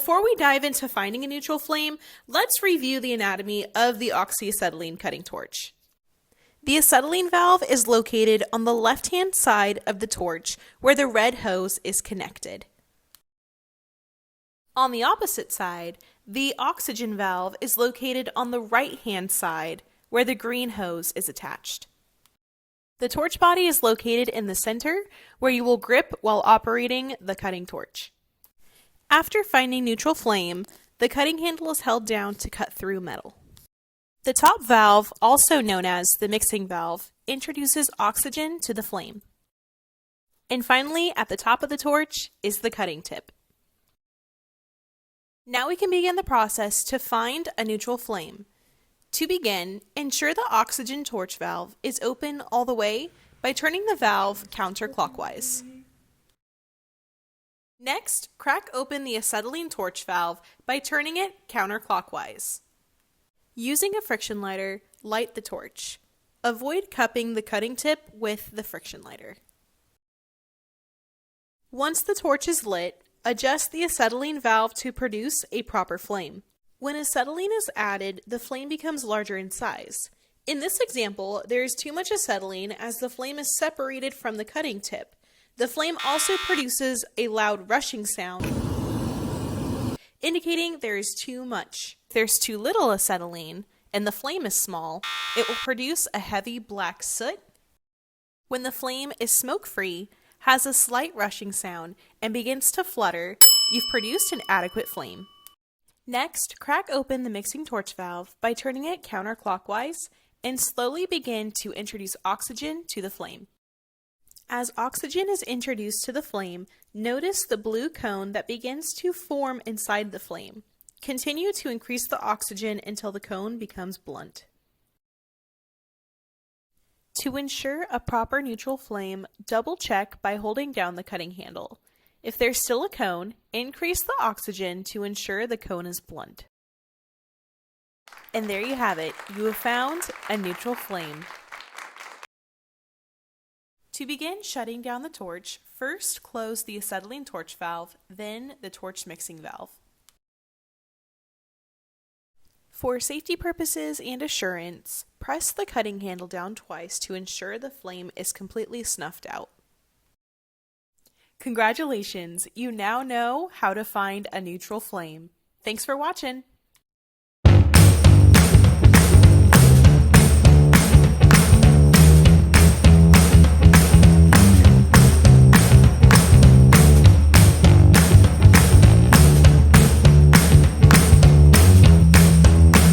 Before we dive into finding a neutral flame, let's review the anatomy of the oxyacetylene cutting torch. The acetylene valve is located on the left-hand side of the torch where the red hose is connected. On the opposite side, the oxygen valve is located on the right-hand side where the green hose is attached. The torch body is located in the center where you will grip while operating the cutting torch. After finding neutral flame, the cutting handle is held down to cut through metal. The top valve, also known as the mixing valve, introduces oxygen to the flame. And finally, at the top of the torch is the cutting tip. Now we can begin the process to find a neutral flame. To begin, ensure the oxygen torch valve is open all the way by turning the valve counterclockwise. Next, crack open the acetylene torch valve by turning it counterclockwise. Using a friction lighter, light the torch. Avoid cupping the cutting tip with the friction lighter. Once the torch is lit, adjust the acetylene valve to produce a proper flame. When acetylene is added, the flame becomes larger in size. In this example, there is too much acetylene as the flame is separated from the cutting tip. The flame also produces a loud rushing sound, indicating there is too much. If there's too little acetylene and the flame is small, it will produce a heavy black soot. When the flame is smoke-free, has a slight rushing sound, and begins to flutter, you've produced an adequate flame. Next, crack open the mixing torch valve by turning it counterclockwise and slowly begin to introduce oxygen to the flame. As oxygen is introduced to the flame, notice the blue cone that begins to form inside the flame. Continue to increase the oxygen until the cone becomes blunt. To ensure a proper neutral flame, double check by holding down the cutting handle. If there's still a cone, increase the oxygen to ensure the cone is blunt. And there you have it. You have found a neutral flame. To begin shutting down the torch, first close the acetylene torch valve, then the torch mixing valve. For safety purposes and assurance, press the cutting handle down twice to ensure the flame is completely snuffed out. Congratulations, you now know how to find a neutral flame. Thanks for watching.